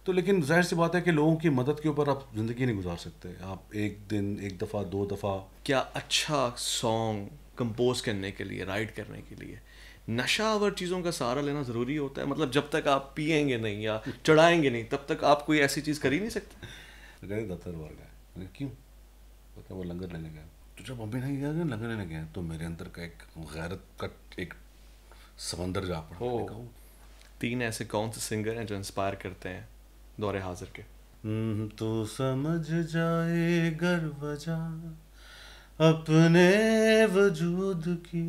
تو لیکن ظاہر سی بات ہے کہ لوگوں کی مدد کے اوپر آپ زندگی نہیں گزار سکتے. آپ ایک دن ایک دفعہ 2 دفعہ. کیا اچھا سانگ کمپوز کرنے کے لیے، رائٹ کرنے کے لیے نشہ آور چیزوں کا سہارا لینا ضروری ہوتا ہے؟ مطلب جب تک آپ پیئیں گے نہیں یا چڑھائیں گے نہیں تب تک آپ کوئی ایسی چیز کر ہی نہیں سکتے. گئے دفتر بار گئے. کیوں؟ وہ لنگر لینے گیا. تو جب ابھی نہیں گیا لنگر لینے گیا تو میرے اندر کا ایک غیرت کا ایک سمندر جا پڑا. میں نے کہا 3 ایسے کون سے سنگر ہیں جو انسپائر کرتے ہیں دور حاضر کے؟ تو سمجھ جائے گر وجہ اپنے وجود کی,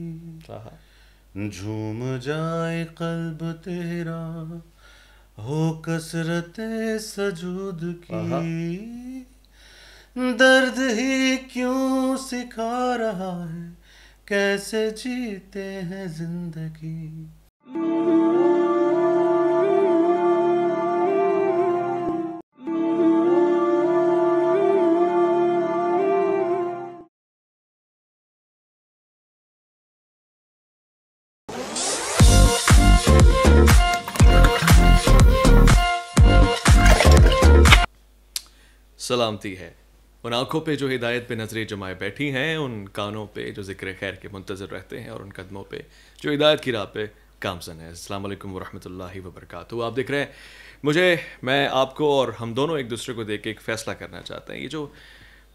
جھوم جائے قلب تیرا ہو کثرت سجود کی, درد ہی کیوں سکھا رہا ہے کیسے جیتے ہیں زندگی. سلامتی ہے ان آنکھوں پہ جو ہدایت پہ نظریں جمائے بیٹھی ہیں, ان کانوں پہ جو ذکر خیر کے منتظر رہتے ہیں, اور ان قدموں پہ جو ہدایت کی راہ پہ گامزن ہے. السلام علیکم ورحمۃ اللہ وبرکاتہ. آپ دیکھ رہے ہیں میں آپ کو, اور ہم دونوں ایک دوسرے کو دیکھ کے ایک فیصلہ کرنا چاہتے ہیں. یہ جو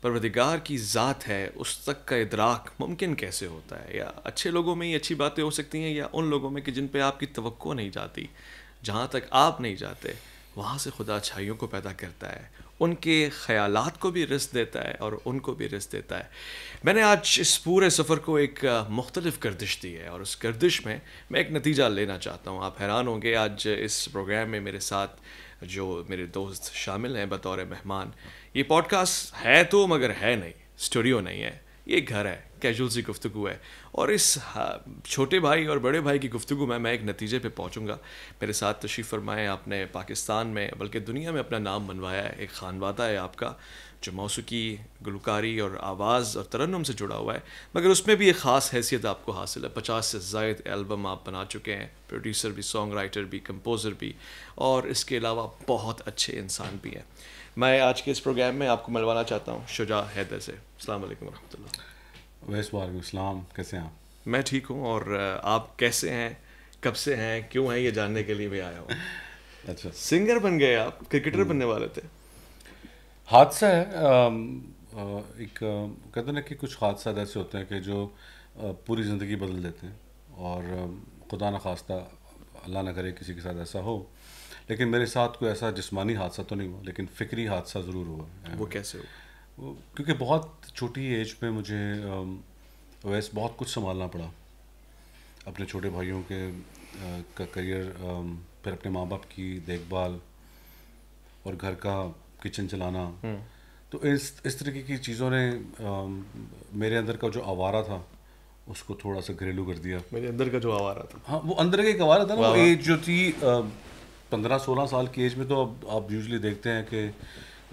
پروردگار کی ذات ہے اس تک کا ادراک ممکن کیسے ہوتا ہے؟ یا اچھے لوگوں میں ہی اچھی باتیں ہو سکتی ہیں, یا ان لوگوں میں کہ جن پہ آپ کی توقع نہیں جاتی, جہاں تک آپ نہیں جاتے وہاں سے خدا اچھائیوں کو پیدا کرتا ہے, ان کے خیالات کو بھی رزق دیتا ہے اور ان کو بھی رزق دیتا ہے. میں نے آج اس پورے سفر کو ایک مختلف گردش دی ہے, اور اس گردش میں ایک نتیجہ لینا چاہتا ہوں. آپ حیران ہوں گے آج اس پروگرام میں میرے ساتھ جو میرے دوست شامل ہیں بطور مہمان. یہ پوڈ کاسٹ ہے تو مگر ہے نہیں, اسٹوڈیو نہیں ہے, یہ گھر ہے, کیجول سی گفتگو ہے. اور اس چھوٹے بھائی اور بڑے بھائی کی گفتگو میں ایک نتیجے پہ پہنچوں گا. میرے ساتھ تشریف فرمائیں. آپ نے پاکستان میں بلکہ دنیا میں اپنا نام بنوایا ہے. ایک خانوادہ ہے آپ کا جو موسیقی, گلوکاری اور آواز اور ترنم سے جڑا ہوا ہے, مگر اس میں بھی ایک خاص حیثیت آپ کو حاصل ہے. 50 سے زائد البم آپ بنا چکے ہیں, پروڈیوسر بھی, سانگ رائٹر بھی, کمپوزر بھی, اور اس کے علاوہ بہت اچھے انسان بھی ہیں. میں آج کے اس پروگرام میں آپ کو ملوانا چاہتا ہوں شجاع حیدر سے. السلام علیکم ورحمۃ اللہ. وعلیکم السلام. کیسے ہیں آپ؟ میں ٹھیک ہوں, اور آپ کیسے ہیں, کب سے ہیں, کیوں ہیں, یہ جاننے کے لیے بھی آیا ہوں. اچھا, سنگر بن گئے آپ, کرکٹر بننے والے تھے. حادثہ ہے. ایک کہتے ہیں نا کہ کچھ حادثات ایسے ہوتے ہیں کہ جو پوری زندگی بدل دیتے ہیں, اور خدا نخواستہ اللہ نہ کرے کسی کے ساتھ ایسا ہو. لیکن میرے ساتھ کوئی ایسا جسمانی حادثہ تو نہیں ہوا, لیکن فکری حادثہ ضرور ہوا. وہ کیسے ہو؟ کیونکہ بہت چھوٹی ایج پہ مجھے ویسے بہت کچھ سنبھالنا پڑا. اپنے چھوٹے بھائیوں کے کا کریئر, پھر اپنے ماں باپ کی دیکھ بھال, اور گھر کا کچن چلانا. تو اس طریقے کی چیزوں نے میرے اندر کا جو آوارہ تھا اس کو تھوڑا سا گھریلو کر دیا. میرے اندر کا جو آوارہ تھا, ہاں, وہ اندر کا ایک آوارہ تھا نا. وہ ایج جو تھی 15-16 سال کی ایج میں, تو اب آپ یوزلی دیکھتے ہیں کہ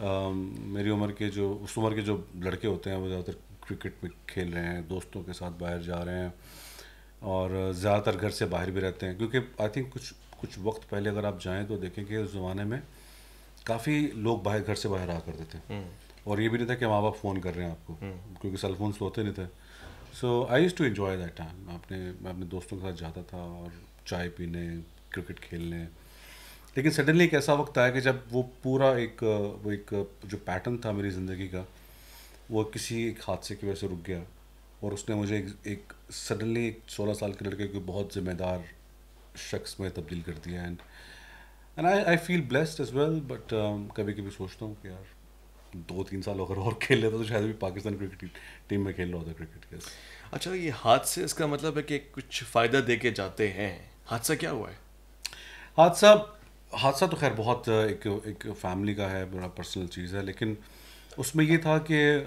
میری عمر کے جو اس عمر کے جو لڑکے ہوتے ہیں وہ زیادہ تر کرکٹ میں کھیل رہے ہیں, دوستوں کے ساتھ باہر جا رہے ہیں, اور زیادہ تر گھر سے باہر بھی رہتے ہیں. کیونکہ آئی تھنک کچھ وقت پہلے اگر آپ جائیں تو دیکھیں کہ اس زمانے میں کافی لوگ گھر سے باہر آ کرتے تھے, اور یہ بھی نہیں تھا کہ ماں باپ فون کر رہے ہیں آپ کو, کیونکہ سیل فونس تو ہوتے نہیں تھے. So I used to enjoy that time. میں اپنے دوستوں کے ساتھ جاتا تھا اور چائے پینے, کرکٹ کھیلنے. لیکن سڈنلی ایک ایسا وقت آیا کہ جب وہ پورا ایک جو پیٹرن تھا میری زندگی کا, وہ کسی ایک حادثے کی وجہ سے رک گیا, اور اس نے مجھے ایک سڈنلی ایک 16 سال کے لڑکے کو بہت ذمہ دار شخص میں تبدیل کر دیا. And I feel blessed as well. But کبھی کبھی سوچتا ہوں کہ یار 2-3 سال اگر اور کھیل لیتا تو شاید بھی پاکستان کرکٹ ٹیم میں کھیل رہا ہوتا کرکٹ. یس. اچھا, یہ حادثے اس کا مطلب ہے کہ کچھ فائدہ دے کے جاتے ہیں. حادثہ کیا ہوا ہے؟ حادثہ تو خیر بہت ایک فیملی کا ہے, بڑا پرسنل چیز ہے. لیکن اس میں یہ تھا کہ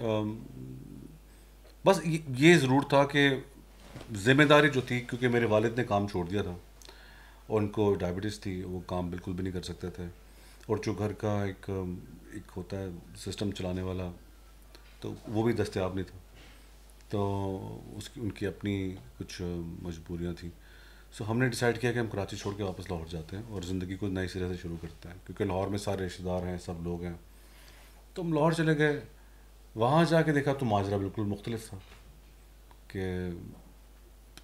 بس یہ ضرور تھا کہ ذمہ داری جو تھی, کیونکہ میرے والد نے کام چھوڑ دیا تھا, اور ان کو ڈائبٹیز تھی, وہ کام بالکل بھی نہیں کر سکتے تھے, اور جو گھر کا ایک ہوتا ہے سسٹم چلانے والا, تو وہ بھی دستیاب نہیں تھا. تو ان کی اپنی کچھ مجبوریاں تھیں. سو ہم نے ڈیسائیڈ کیا کہ ہم کراچی چھوڑ کے واپس لاہور جاتے ہیں اور زندگی کو نئی سرے سے شروع کرتے ہیں, کیونکہ لاہور میں سارے رشتہ دار ہیں, سب لوگ ہیں. تو ہم لاہور چلے گئے. وہاں جا کے دیکھا تو ماجرا بالکل مختلف تھا, کہ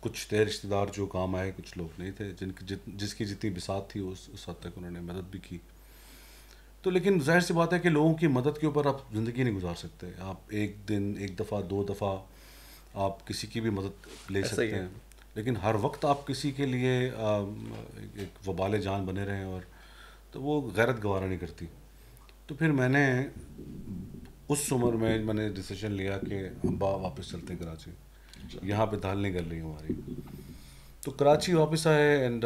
کچھ تھے رشتہ دار جو کام آئے, کچھ لوگ نہیں تھے جس کی جتنی بساط تھی اس حد تک انہوں نے مدد بھی کی. تو لیکن ظاہر سی بات ہے کہ لوگوں کی مدد کے اوپر آپ زندگی نہیں گزار سکتے. آپ ایک دن, ایک دفعہ, 2 دفعہ آپ کسی کی بھی مدد لے سکتے ہیں, لیکن ہر وقت آپ کسی کے لیے ایک وبال جان بنے رہیں, اور تو وہ غیرت گوارا نہیں کرتی. تو پھر میں نے اس عمر میں نے ڈیسیژن لیا کہ ابا واپس چلتے ہیں کراچی, یہاں پہ دھال نہیں کر رہی ہماری. تو کراچی واپس آئے, اینڈ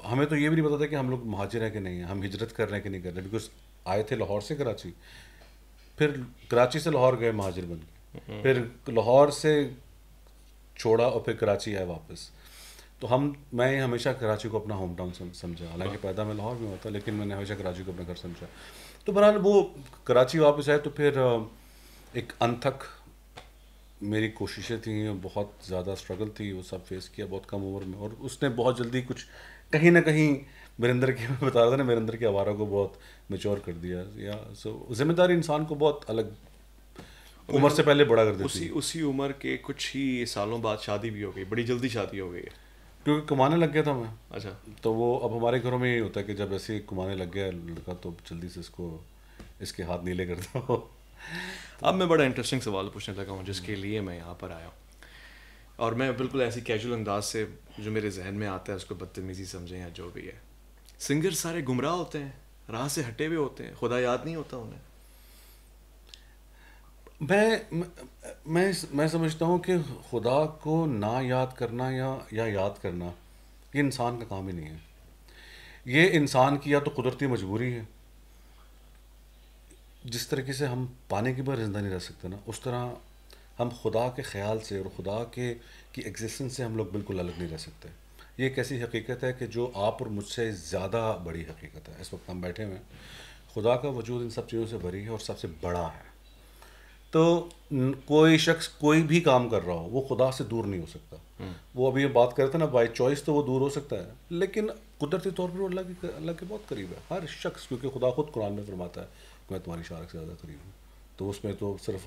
ہمیں تو یہ بھی نہیں پتا تھا کہ ہم لوگ مہاجر ہیں کہ نہیں ہیں, ہم ہجرت کر رہے ہیں کہ نہیں کر رہے, بیکاز آئے تھے لاہور سے کراچی, پھر کراچی سے لاہور گئے مہاجر بن کے, پھر لاہور سے چھوڑا اور پھر کراچی آئے واپس. تو میں ہمیشہ کراچی کو اپنا ہوم ٹاؤن سمجھا, حالانکہ پیدا میں لاہور میں ہوا تھا, لیکن میں نے ہمیشہ کراچی کو اپنا گھر سمجھا. تو بہرحال وہ کراچی واپس آئے تو پھر ایک انتھک میری کوششیں تھیں, بہت زیادہ اسٹرگل تھی, وہ سب فیس کیا بہت کم عمر میں, اور اس نے بہت جلدی کچھ کہیں نہ کہیں میرے اندر کی, میں بتا رہا تھا نا, میرے اندر کے آوارہ کو بہت میچور کر دیا. یا سو ذمہ داری انسان کو بہت الگ عمر سے پہلے بڑا کر دیتی ہے. اسی عمر کے کچھ ہی سالوں بعد شادی بھی ہو گئی, بڑی جلدی شادی ہو گئی ہے, کیونکہ کمانے لگ گیا تھا میں. اچھا. تو وہ اب ہمارے گھروں میں یہی ہوتا ہے کہ جب ایسے کمانے لگ گیا لڑکا تو جلدی سے اس کے ہاتھ نیلے کرتا ہو. اب میں بڑا انٹرسٹنگ سوال پوچھنے لگا ہوں جس کے لیے میں یہاں پر آیا ہوں, اور میں بالکل ایسی کیجول انداز سے جو میرے ذہن میں آتا ہے اس کو بدتمیزی سمجھیں یا جو بھی ہے. سنگر سارے گمراہ ہوتے ہیں, راہ سے ہٹے ہوئے ہوتے ہیں, خدا یاد نہیں ہوتا انہیں. میں سمجھتا ہوں کہ خدا کو نہ یاد کرنا یا یاد کرنا یہ انسان کا کام ہی نہیں ہے. یہ انسان کی یا تو قدرتی مجبوری ہے. جس طریقے سے ہم پانی کے بغیر زندہ نہیں رہ سکتے نا, اس طرح ہم خدا کے خیال سے اور خدا کی ایگزسٹنس سے ہم لوگ بالکل الگ نہیں رہ سکتے. یہ ایک ایسی حقیقت ہے کہ جو آپ اور مجھ سے زیادہ بڑی حقیقت ہے. اس وقت ہم بیٹھے ہوئے ہیں, خدا کا وجود ان سب چیزوں سے بھری ہے اور سب سے بڑا ہے. تو کوئی شخص کوئی بھی کام کر رہا ہو وہ خدا سے دور نہیں ہو سکتا. وہ ابھی بات کرتے ہیں نا بائی چوائس, تو وہ دور ہو سکتا ہے, لیکن قدرتی طور پر وہ اللہ کے بہت قریب ہے ہر شخص, کیونکہ خدا خود قرآن میں فرماتا ہے میں تمہاری شارک سے زیادہ قریب ہوں. تو اس میں تو صرف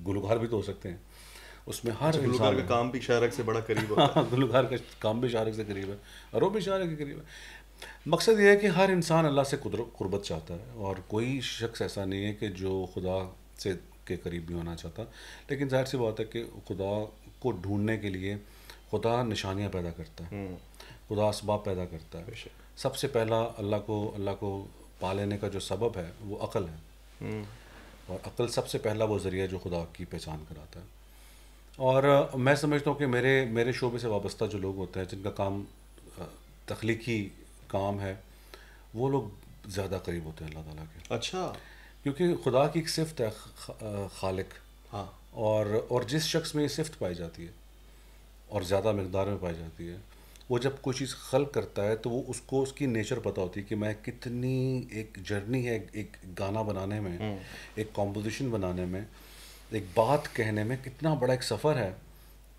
گلوکار بھی تو ہو سکتے ہیں, اس میں ہر گلوکار کا کام بھی شارک سے بڑا قریب ہوتا ہے. گلوکار کا کام بھی شارک سے قریب ہے اور وہ بھی شارک کے قریب ہے. مقصد یہ ہے کہ ہر انسان اللہ سے قربت چاہتا ہے, اور کوئی شخص ایسا نہیں ہے کہ جو خدا سے کے قریب بھی ہونا چاہتا. لیکن ظاہر سی بات ہے کہ خدا کو ڈھونڈنے کے لیے خدا نشانیاں پیدا کرتا ہے, خدا اسباب پیدا کرتا ہے. سب سے پہلا اللہ کو پا لینے کا جو سبب ہے وہ عقل ہے, اور عقل سب سے پہلا وہ ذریعہ جو خدا کی پہچان کراتا ہے. اور میں سمجھتا ہوں کہ میرے شعبے سے وابستہ جو لوگ ہوتے ہیں جن کا کام تخلیقی کام ہے, وہ لوگ زیادہ قریب ہوتے ہیں اللہ تعالیٰ کے. اچھا. کیونکہ خدا کی ایک صفت ہے خالق, ہاں, اور جس شخص میں یہ صفت پائی جاتی ہے اور زیادہ مقدار میں پائی جاتی ہے, وہ جب کوئی چیز خلق کرتا ہے تو وہ اس کی نیچر پتہ ہوتی ہے کہ میں کتنی ایک جرنی ہے, ایک گانا بنانے میں, ایک کمپوزیشن بنانے میں, ایک بات کہنے میں کتنا بڑا ایک سفر ہے.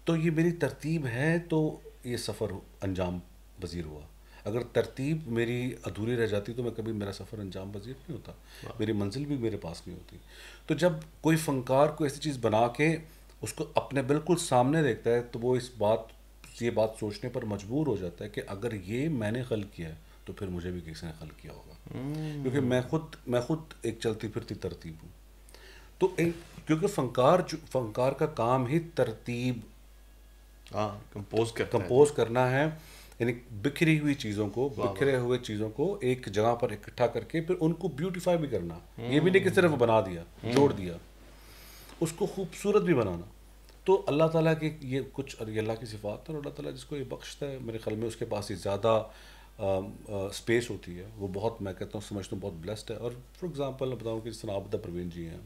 تو یہ میری ترتیب ہے تو یہ سفر انجام پذیر ہوا. اگر ترتیب میری ادھوری رہ جاتی تو میں کبھی میرا سفر انجام پذیر نہیں ہوتا, میری منزل بھی میرے پاس نہیں ہوتی. تو جب کوئی فنکار کوئی ایسی چیز بنا کے اس کو اپنے بالکل سامنے دیکھتا ہے تو وہ یہ بات سوچنے پر مجبور ہو جاتا ہے کہ اگر یہ میں نے خلق کیا ہے تو پھر مجھے بھی کسی نے خلق کیا ہوگا, کیونکہ میں خود ایک چلتی پھرتی ترتیب ہوں. تو کیونکہ فنکار کا کام ہی ترتیب کمپوز کرنا ہے, یعنی بکھری ہوئی چیزوں کو, بکھرے ہوئے چیزوں کو ایک جگہ پر اکٹھا کر کے پھر ان کو بیوٹیفائی بھی کرنا. یہ بھی نہیں کہ صرف بنا دیا, جوڑ دیا, اس کو خوبصورت بھی بنانا. تو اللہ تعالیٰ کی یہ کچھ یہ اللہ کی صفات ہے, اور اللہ تعالیٰ جس کو یہ بخشتا ہے میرے خیال میں اس کے پاس یہ زیادہ اسپیس ہوتی ہے. وہ بہت, میں کہتا ہوں سمجھتا ہوں بہت بلیسڈ ہے. اور فار ایگزامپل بتاؤں کہ جس طرح عابدہ پروین جی ہیں,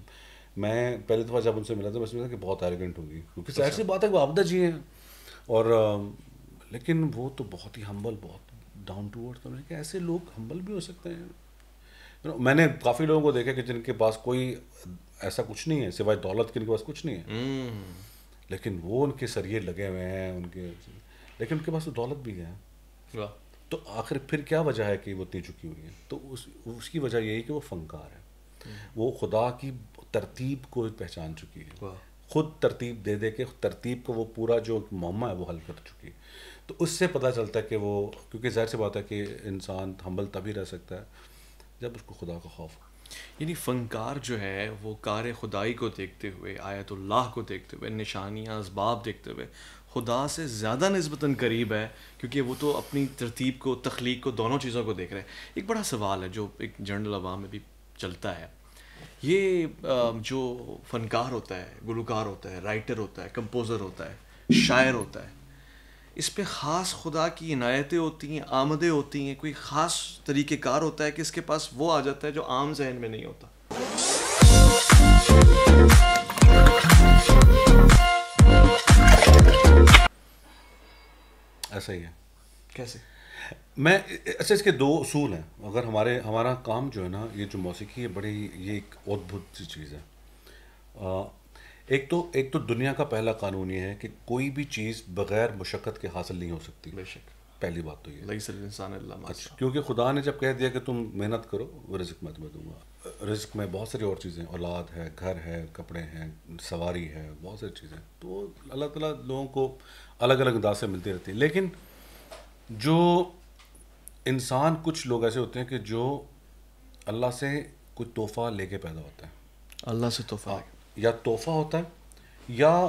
میں پہلی دفعہ جب ان سے ملا تھا میں سمجھا کہ بہت ایروگنٹ ہوگی, کیونکہ ظاہر سی بات ہے کہ وہ عابدہ جی ہیں, اور لیکن وہ تو بہت ہی ہمبل, بہت ڈاؤن ٹو ارتھ. میں نے کہا ایسے لوگ ہمبل بھی ہو سکتے ہیں. میں نے کافی لوگوں کو دیکھا کہ جن کے پاس کوئی ایسا کچھ نہیں ہے سوائے دولت کے, ان کے پاس کچھ نہیں ہے, لیکن وہ ان کے سریے لگے ہوئے ہیں, ان کے لیکن ان کے پاس تو دولت بھی ہے. تو آخر پھر کیا وجہ ہے کہ وہ اتنی جھکی ہوئی ہیں؟ تو اس کی وجہ یہی کہ وہ فنکار ہے. وہ خدا کی ترتیب کو پہچان چکی ہے, خود ترتیب دے دے کے ترتیب کو وہ پورا جو معمہ ہے وہ حل کر چکی ہے. تو اس سے پتہ چلتا ہے کہ وہ, کیونکہ ظاہر سی بات ہے کہ انسان ہمبل تبھی رہ سکتا ہے جب اس کو خدا کا خوف ہو. یعنی فنکار جو ہے وہ کار خدائی کو دیکھتے ہوئے, آیت اللہ کو دیکھتے ہوئے, نشانیاں اسباب دیکھتے ہوئے خدا سے زیادہ نسبتاً قریب ہے, کیونکہ وہ تو اپنی ترتیب کو, تخلیق کو, دونوں چیزوں کو دیکھ رہے ہیں. ایک بڑا سوال ہے جو ایک جنرل عوام میں بھی چلتا ہے, یہ جو فنکار ہوتا ہے, گلوکار ہوتا ہے, رائٹر ہوتا ہے, کمپوزر ہوتا ہے, شاعر ہوتا ہے, اس پہ خاص خدا کی عنایتیں ہوتی ہیں, آمدیں ہوتی ہیں, کوئی خاص طریقہ کار ہوتا ہے کہ اس کے پاس وہ آ جاتا ہے جو عام ذہن میں نہیں ہوتا؟ ایسا ہی ہے. کیسے؟ میں اچھا, اس کے دو اصول ہیں. اگر ہمارا کام جو ہے نا, یہ جو موسیقی ہے, بڑی یہ ایک ادبھت سی چیز ہے. ایک تو دنیا کا پہلا قانون یہ ہے کہ کوئی بھی چیز بغیر مشقت کے حاصل نہیں ہو سکتی. بے شک. پہلی بات تو یہ لیس الانسان الا ما سعى. کیونکہ خدا نے جب کہہ دیا کہ تم محنت کرو, وہ رزق میں تمہیں دوں گا. رزق میں بہت ساری اور چیزیں, اولاد ہے, گھر ہے, کپڑے ہیں, سواری ہے, بہت ساری چیزیں, تو اللہ تعالیٰ لوگوں کو الگ الگ انداز سے ملتی رہتی ہے. لیکن جو انسان, کچھ لوگ ایسے ہوتے ہیں کہ جو اللہ سے کوئی تحفہ لے کے پیدا ہوتا ہے. اللہ سے تحفہ, یا تحفہ ہوتا ہے, یا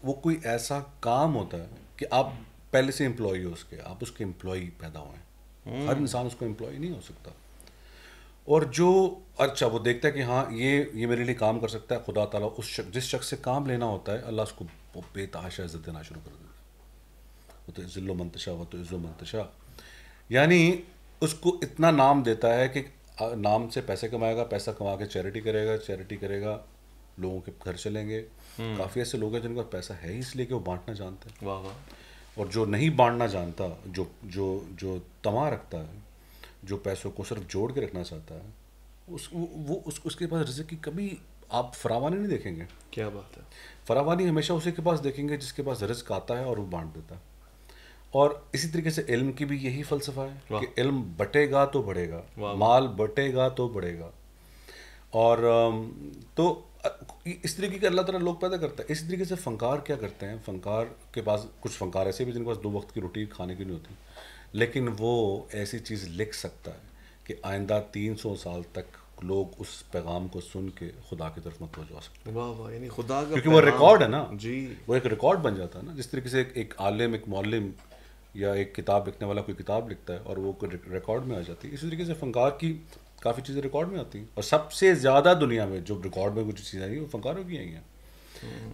وہ کوئی ایسا کام ہوتا ہے کہ آپ پہلے سے امپلائی ہو اس کے, آپ اس کے امپلائی پیدا ہوئے ہیں. ہر انسان اس کو امپلائی نہیں ہو سکتا. اور جو اچھا وہ دیکھتا ہے کہ ہاں یہ میرے لیے کام کر سکتا ہے, خدا تعالیٰ جس شخص سے کام لینا ہوتا ہے, اللہ اس کو بے تحاشا عزت دینا شروع کر دیتا ہے. وہ تو ذل و منتشا, وہ تو عز و منتشا, یعنی اس کو اتنا نام دیتا ہے کہ نام سے پیسے کمائے گا, پیسہ کما کے چیریٹی کرے گا, لوگوں کے گھر چلیں گے. کافی ایسے لوگ ہیں جن کا پیسہ ہے ہی اس لیے کہ وہ بانٹنا جانتے ہیں. واہ واہ. اور جو نہیں بانٹنا جانتا, جو طمع رکھتا ہے, جو پیسوں کو صرف جوڑ کے رکھنا چاہتا ہے, اس کے پاس رزق کی کبھی آپ فراوانی نہیں دیکھیں گے. کیا بات ہے. فراوانی ہمیشہ اسی کے پاس دیکھیں گے جس کے پاس رزق آتا ہے اور وہ بانٹ دیتا ہے. اور اسی طریقے سے علم کی بھی یہی فلسفہ ہے کہ علم بٹے گا تو بڑھے گا, مال بٹے گا تو بڑھے گا. اور تو اس طریقے کے اللہ تعالیٰ لوگ پیدا کرتا ہے. اسی طریقے سے فنکار کیا کرتے ہیں, فنکار کے پاس, کچھ فنکار ایسے بھی جن کے پاس 2 وقت کی روٹی کھانے کی نہیں ہوتی, لیکن وہ ایسی چیز لکھ سکتا ہے کہ آئندہ 300 سال تک لوگ اس پیغام کو سن کے خدا کی طرف متوجہ ہو سکتے ہیں. واہ واہ. یعنی خدا کا, کیونکہ وہ ریکارڈ ہے نا, جی, وہ ایک ریکارڈ بن جاتا ہے نا. جس طریقے سے ایک عالم, ایک معلم یا ایک کتاب لکھنے والا کوئی کتاب لکھتا ہے اور وہ ریکارڈ میں آ جاتی ہے, اسی طریقے سے فنکار کی کافی چیزیں ریکارڈ میں آتی ہیں. اور سب سے زیادہ دنیا میں جو ریکارڈ میں کچھ چیزیں آئی ہیں وہ فنکاروں کی آئی ہیں.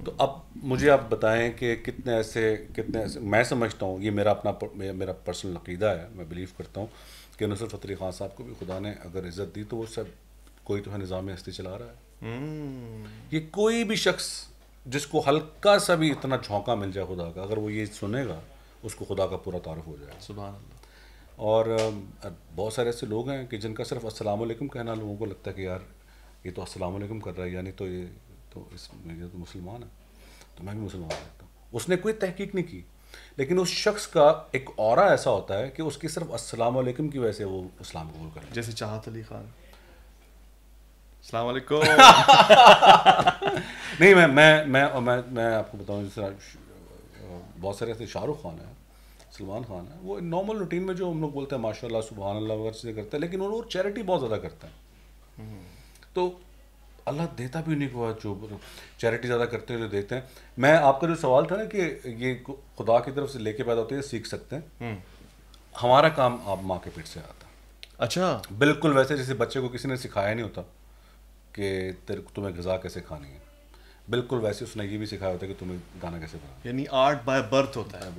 تو اب مجھے آپ بتائیں کہ کتنے ایسے میں سمجھتا ہوں, یہ میرا پرسنل عقیدہ ہے, میں بلیو کرتا ہوں کہ نصرت فتح علی خان صاحب کو بھی خدا نے اگر عزت دی تو وہ سب کوئی تو ہے نظام ہستی چلا رہا ہے. یہ کوئی بھی شخص جس کو ہلکا سا بھی اتنا جھونکا مل جائے خدا کا, اگر وہ یہ سنے گا اس کو خدا کا پورا تعارف ہو جائے. سبحان اللہ. اور بہت سارے ایسے لوگ ہیں کہ جن کا صرف السلام علیکم کہنا لوگوں کو لگتا ہے کہ یار یہ تو السلام علیکم کر رہا ہے, یعنی تو یہ تو مسلمان ہے, تو میں بھی مسلمان لگتا ہوں. اس نے کوئی تحقیق نہیں کی, لیکن اس شخص کا ایک اورا ایسا ہوتا ہے کہ اس کی صرف السلام علیکم کی وجہ سے وہ اسلام قبول کر. جیسے چاہت علی خان, السلام علیکم. نہیں, میں آپ کو بتاؤں, جس طرح بہت سارے ایسے شاہ رخ خان ہیں, سلمان خان ہے, وہ نارمل روٹین میں جو ہم لوگ بولتے ہیں ماشاء اللہ سبحان اللہ وغیرہ چیزیں کرتے ہیں, لیکن وہ چیریٹی بہت زیادہ کرتے ہیں. تو اللہ دیتا بھی انہیں کو جو چیریٹی زیادہ کرتے ہیں, جو دیتے ہیں. میں آپ کا جو سوال تھا نا کہ یہ خدا کی طرف سے لے کے پیدا ہوتے ہیں, سیکھ سکتے ہیں, ہمارا کام آپ ماں کے پیٹ سے آتا ہے. اچھا, بالکل ویسے جیسے بچے کو کسی نے سکھایا نہیں ہوتا کہ تمہیں غذا کیسے کھانی ہے, بالکل ویسے اس نے یہ بھی سکھایا ہوتا ہے کہ تمہیں گانا کیسے بنانا. یعنی آرٹ بائی برتھ ہوتا ہے.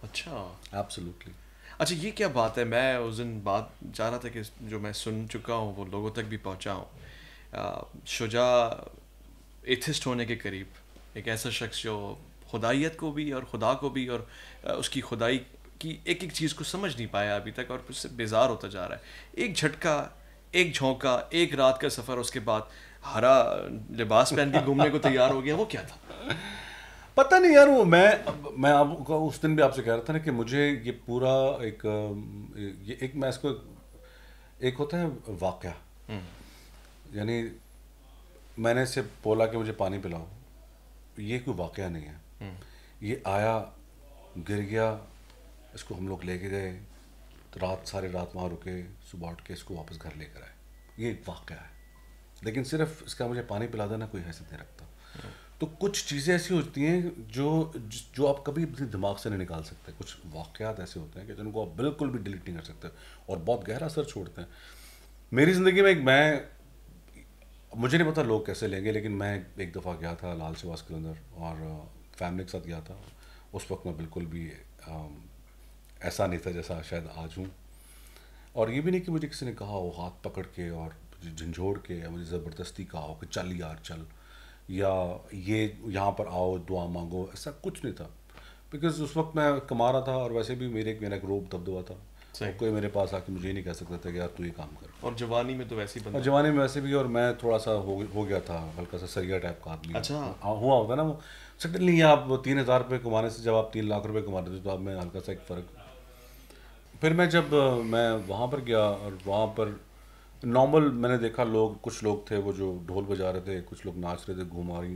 اچھا, ایبسلیوٹلی. اچھا, یہ کیا بات ہے. میں اس دن بات چاہ رہا تھا کہ جو میں سن چکا ہوں وہ لوگوں تک بھی پہنچا ہوں. شجاع ایتھسٹ ہونے کے قریب, ایک ایسا شخص جو خدائیت کو بھی اور خدا کو بھی اور اس کی خدائی کی ایک ایک چیز کو سمجھ نہیں پایا ابھی تک, اور اس سے بیزار ہوتا جا رہا ہے. ایک جھٹکا, ایک جھونکا, ایک رات کا سفر, اس کے بعد ہرا لباس پہن کے گھومنے کو تیار ہو گیا. وہ کیا تھا؟ پتہ نہیں یار وہ میں آپ کو اس دن بھی آپ سے کہہ رہا تھا نا کہ مجھے یہ پورا ایک میں اس کو ایک ہوتا ہے واقعہ، یعنی میں نے اس سے بولا کہ مجھے پانی پلاؤ، یہ کوئی واقعہ نہیں ہے، یہ آیا گر گیا، اس کو ہم لوگ لے کے گئے، سارے رات وہاں رکے، صبح اٹھ کے اس کو واپس گھر لے کر آئے، یہ ایک واقعہ ہے، لیکن صرف اس کا مجھے پانی پلا دینا کوئی حیثیت نہیں رکھتا. تو کچھ چیزیں ایسی ہوتی ہیں جو آپ کبھی اپنے دماغ سے نہیں نکال سکتے، کچھ واقعات ایسے ہوتے ہیں کہ جن کو آپ بالکل بھی ڈیلیٹ نہیں کر سکتے اور بہت گہرا اثر چھوڑتے ہیں. میری زندگی میں مجھے نہیں پتا لوگ کیسے لیں گے، لیکن میں ایک دفعہ گیا تھا لال سواس کے اندر اور فیملی کے ساتھ گیا تھا. اس وقت میں بالکل بھی ایسا نہیں تھا جیسا شاید آج ہوں، اور یہ بھی نہیں کہ مجھے کسی نے کہا ہو ہاتھ پکڑ کے اور جھنجھوڑ کے یا مجھے زبردستی کہا ہو کہ چل یار چل، یا یہ یہاں پر آؤ دعا مانگو، ایسا کچھ نہیں تھا. بیکاز اس وقت میں کما رہا تھا اور ویسے بھی میرا ایک روب دبدبا تھا، اور کوئی میرے پاس آ کے مجھے یہ نہیں کہہ سکتا تھا کہ یار تو یہ کام کر. اور جوانی میں تو ویسے ہی اور جوانی میں ویسے بھی، اور میں تھوڑا سا ہو گیا تھا ہلکا سا سریا ٹائپ کا آدمی. ہوا ہوتا نا وہ سڈنلی آپ 3,000 روپئے کمانے سے جب آپ 3 لاکھ روپئے کما رہے تھے تو آپ میں ہلکا سا ایک فرق. پھر میں جب میں وہاں پر گیا اور وہاں پر نارمل میں نے دیکھا کچھ لوگ تھے وہ جو ڈھول بجا رہے تھے، کچھ لوگ ناچ رہے تھے،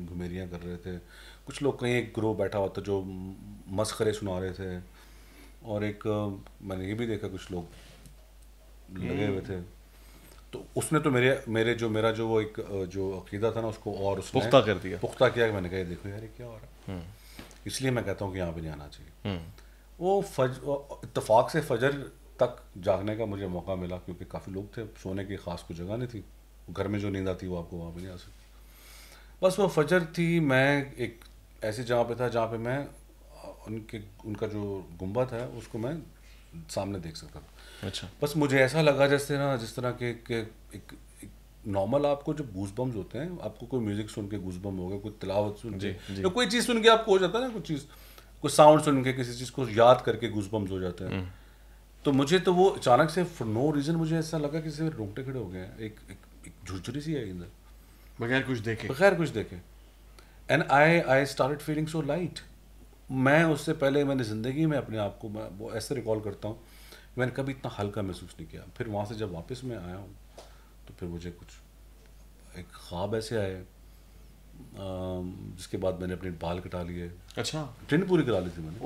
گھمیریاں کر رہے تھے، کچھ لوگ کہیں ایک گروہ بیٹھا ہوا تھا جو مسخرے سنا رہے تھے، اور ایک میں نے یہ بھی دیکھا کچھ لوگ لگے ہوئے تھے. تو اس نے تو میرا جو وہ ایک جو عقیدہ تھا نا اس کو اور اس نے پختہ کیا کہ میں نے کہا دیکھو یار یہ کیا ہو رہا ہے. اس لیے میں کہتا ہوں کہ یہاں پہ نہیں آنا چاہیے. وہ اتفاق سے فجر تک جاگنے کا مجھے موقع ملا کیونکہ کافی لوگ تھے، سونے کی خاص کوئی جگہ نہیں تھی، گھر میں جو نیند آتی وہ آپ کو وہاں پہ نہیں آ سکتی. بس وہ فجر تھی، میں ایک ایسی جگہ پہ تھا جہاں پہ میں ان کا جو گنبد ہے اس کو میں سامنے دیکھ سکتا تھا. اچھا. بس مجھے ایسا لگا جس طرح کہ ایک نارمل آپ کو جو گوز بمز ہوتے ہیں، آپ کو کوئی میوزک سن کے گوز بم ہو گیا، کوئی تلاوت سن کے یا کوئی چیز سن کے آپ کو ہو جاتا ہے نا، کوئی ساؤنڈ سن کے کسی چیز کو یاد کر کے گوز بمز ہو جاتے ہیں. تو مجھے تو وہ اچانک سے فور نو ریزن مجھے ایسا لگا کہ صرف رونگٹے کھڑے ہو گئے ہیں، ایک جھرجھری سی آئی اندر بغیر کچھ دیکھے. And I started feeling so light. میں اس سے پہلے میں نے زندگی میں اپنے آپ کو میں وہ ایسے ریکال کرتا ہوں، میں نے کبھی اتنا ہلکا محسوس نہیں کیا. پھر وہاں سے جب واپس میں آیا ہوں تو پھر مجھے کچھ ایک خواب ایسے آئے جس کے بعد میں نے اپنے بال کٹا لیے. اچھا. ٹرین پوری کرا لی تھی میں نے.